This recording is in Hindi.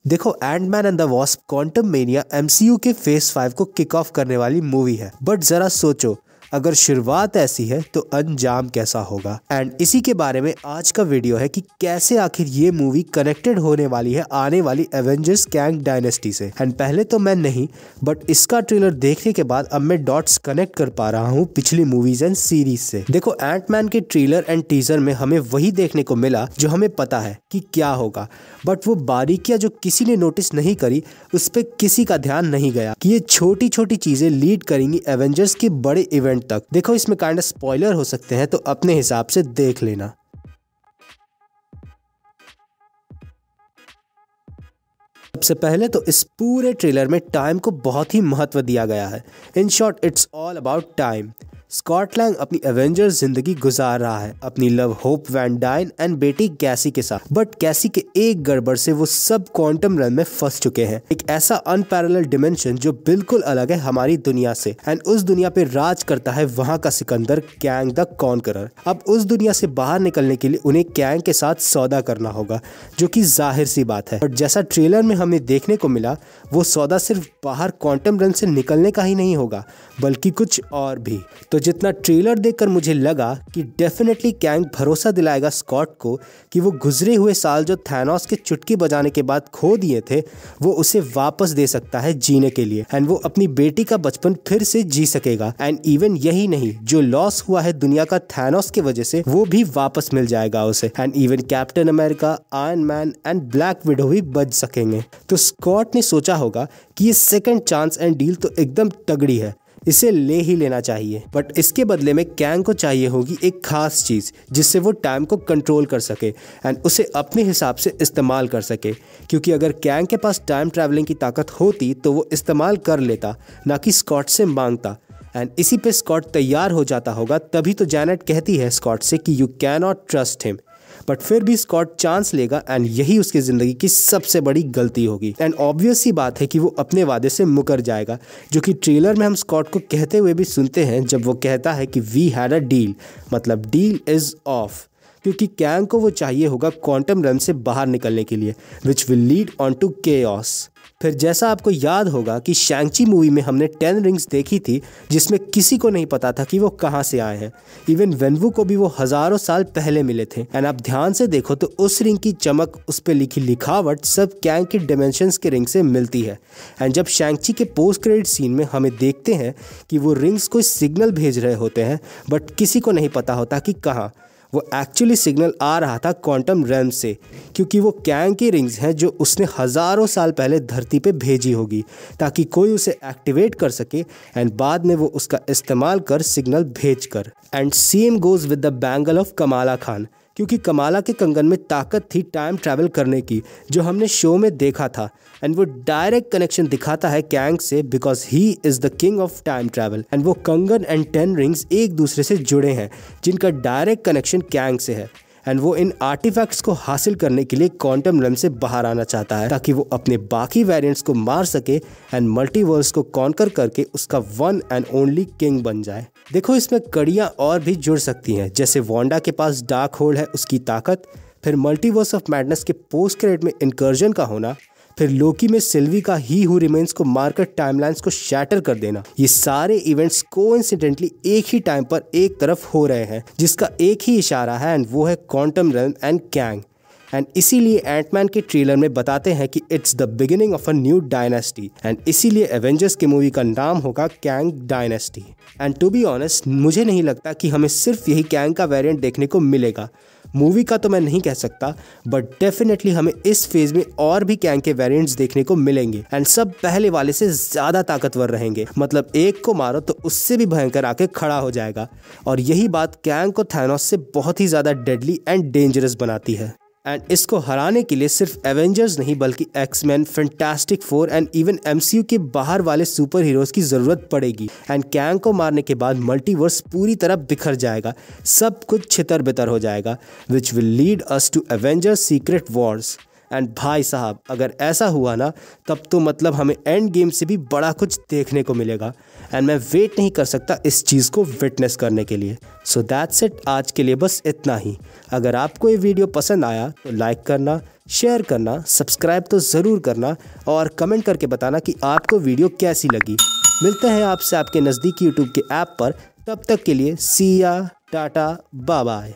देखो, Antman and the Wasp Quantumania MCU के फेज 5 को किक ऑफ करने वाली मूवी है, बट जरा सोचो अगर शुरुआत ऐसी है तो अंजाम कैसा होगा। एंड इसी के बारे में आज का वीडियो है कि कैसे आखिर ये मूवी कनेक्टेड होने वाली है आने वाली एवेंजर्स कैंग डायनेस्टी से। एंड पहले तो मैं नहीं, बट इसका ट्रेलर देखने के बाद अब मैं डॉट्स कनेक्ट कर पा रहा हूँ पिछली मूवीज एंड सीरीज से। देखो, एंटमैन के ट्रेलर एंड टीजर में हमें वही देखने को मिला जो हमें पता है कि क्या होगा, बट वो बारीकियां जो किसी ने नोटिस नहीं करी उस पर किसी का ध्यान नहीं गया कि ये छोटी छोटी चीजें लीड करेंगी एवेंजर्स के बड़े इवेंट तक। देखो, इसमें काइंड ऑफ स्पॉइलर हो सकते हैं, तो अपने हिसाब से देख लेना। सबसे पहले तो इस पूरे ट्रेलर में टाइम को बहुत ही महत्व दिया गया है। In short, it's all about time. Scott Lang अपनी एवेंजर्स जिंदगी गुजार रहा है अपनी love Hope van Dyne and बेटी कैसी के साथ, बट कैसी के एक गड़बड़ से वो सब क्वांटम रन में फंस चुके हैं। एक ऐसा अनपैरेलल डिमेंशन जो बिल्कुल अलग है हमारी दुनिया से। एंड उस दुनिया पे राज करता है वहां का सिकंदर, कैंग द कॉन्करर। अब उस दुनिया से बाहर निकलने के लिए उन्हें कैंग के साथ सौदा करना होगा, जो कि जाहिर सी बात है। बट जैसा ट्रेलर में हमें देखने को मिला, वो सौदा सिर्फ बाहर क्वांटम रन से निकलने का ही नहीं होगा, बल्कि कुछ और भी। तो जितना ट्रेलर देखकर मुझे लगा कि डेफिनेटली कैंग भरोसा दिलाएगा स्कॉट को कि वो गुजरे हुए साल जो थैनोस के चुटकी बजाने के बाद खो दिए थे, वो उसे वापस दे सकता है जीने के लिए। एंड वो अपनी बेटी का बचपन फिर से जी सकेगा। एंड इवन यही नहीं, जो लॉस हुआ है दुनिया का थैनोस की वजह से, वो भी वापस मिल जाएगा उसे। And even captain America, iron man and black window भी बच सकेंगे। तो स्कॉट ने सोचा होगा कि ये सेकंड चांस एंड डील तो एकदम तगड़ी है, इसे ले ही लेना चाहिए। बट इसके बदले में कैंग को चाहिए होगी एक खास चीज़ जिससे वो टाइम को कंट्रोल कर सके एंड उसे अपने हिसाब से इस्तेमाल कर सके। क्योंकि अगर कैंग के पास टाइम ट्रैवलिंग की ताकत होती तो वो इस्तेमाल कर लेता, ना कि स्कॉट से मांगता। एंड इसी पे स्कॉट तैयार हो जाता होगा। तभी तो जैनेट कहती है स्कॉट से कि you can not trust him. But फिर भी स्कॉट चांस लेगा एंड यही उसकी जिंदगी की सबसे बड़ी गलती होगी। एंड ऑब्वियस सी बात है कि वो अपने वादे से मुकर जाएगा, जो कि ट्रेलर में हम स्कॉट को कहते हुए भी सुनते हैं जब वो कहता है कि वी हैड अ डील, मतलब डील इज ऑफ। क्योंकि कैंग को वो चाहिए होगा क्वांटम रन से बाहर निकलने के लिए, which will lead on to chaos. फिर जैसा आपको याद होगा कि शैंग-ची मूवी में हमने 10 रिंग्स देखी थी, जिसमें किसी को नहीं पता था कि वो कहाँ से आए हैं। इवन वेनवू को भी वो हजारों साल पहले मिले थे। एंड आप ध्यान से देखो तो उस रिंग की चमक, उस पे लिखी लिखावट सब कैंग के डिमेंशंस के रिंग से मिलती है। एंड जब शैंग-ची के पोस्ट क्रेडिट सीन में हमें देखते हैं कि वो रिंग्स कोई सिग्नल भेज रहे होते हैं, बट किसी को नहीं पता होता कि कहाँ। वो एक्चुअली सिग्नल आ रहा था क्वांटम रैम से, क्योंकि वो कैंग की रिंग्स हैं जो उसने हज़ारों साल पहले धरती पे भेजी होगी, ताकि कोई उसे एक्टिवेट कर सके एंड बाद में वो उसका इस्तेमाल कर सिग्नल भेज कर। And same goes with the bangle of Kamala Khan, क्योंकि कमाला के कंगन में ताकत थी टाइम ट्रैवल करने की, जो हमने शो में देखा था। एंड वो डायरेक्ट कनेक्शन दिखाता है कैंग से, because he is the king of time travel. And वो कंगन एंड 10 रिंग्स एक दूसरे से जुड़े हैं, जिनका डायरेक्ट कनेक्शन कैंग से है। एंड वो इन आर्टिफैक्ट्स को हासिल करने के लिए क्वांटम रन से बाहर आना चाहता है, ताकि वो अपने बाकी वेरिएंट्स को मार सके एंड मल्टीवर्स को कॉन्कर करके उसका वन एंड ओनली किंग बन जाए। देखो, इसमें कड़ियाँ और भी जुड़ सकती हैं, जैसे वांडा के पास डार्क होल्ड है, उसकी ताकत, फिर मल्टीवर्स ऑफ मैडनेस के पोस्ट क्रेडिट में इनकर्जन का होना, फिर लोकी में सिल्वी का ही हु रिमेन्स को मारकर टाइमलाइंस को शैटर कर देना। ये सारे इवेंट्स कोइंसिडेंटली एक ही टाइम पर एक तरफ हो रहे हैं, जिसका एक ही इशारा है एंड वो है quantum realm and Kang. And इसीलिए एंटमैन के ट्रेलर में बताते हैं कि it's the beginning of a new dynasty. And इसीलिए एवेंजर्स की मूवी का नाम होगा Kang Dynasty. And to be honest, मुझे नहीं लगता कि हमें सिर्फ यही कैंग का वेरिएंट देखने को मिलेगा। मूवी का तो मैं नहीं कह सकता, बट डेफिनेटली हमें इस फेज में और भी कैंग के वेरिएंट्स देखने को मिलेंगे। एंड सब पहले वाले से ज़्यादा ताकतवर रहेंगे, मतलब एक को मारो तो उससे भी भयंकर आके खड़ा हो जाएगा। और यही बात कैंग को थैनोस से बहुत ही ज़्यादा डेडली एंड डेंजरस बनाती है। एंड इसको हराने के लिए सिर्फ एवेंजर्स नहीं, बल्कि X Men, Fantastic Four and even MCU के बाहर वाले सुपर हीरोज की ज़रूरत पड़ेगी। एंड कैंग को मारने के बाद मल्टीवर्स पूरी तरह बिखर जाएगा, सब कुछ छितर बितर हो जाएगा, which will lead us to Avengers Secret Wars. And भाई साहब अगर ऐसा हुआ ना तब तो मतलब हमें एंड गेम से भी बड़ा कुछ देखने को मिलेगा एंड मैं वेट नहीं कर सकता इस चीज़ को विटनेस करने के लिए। सो दैट्स इट, आज के लिए बस इतना ही। अगर आपको ये वीडियो पसंद आया तो लाइक करना, शेयर करना, सब्सक्राइब तो ज़रूर करना और कमेंट करके बताना कि आपको वीडियो कैसी लगी। मिलते हैं आपसे आपके नज़दीकी यूट्यूब के ऐप पर, तब तक के लिए सी या टाटा बाय बाय।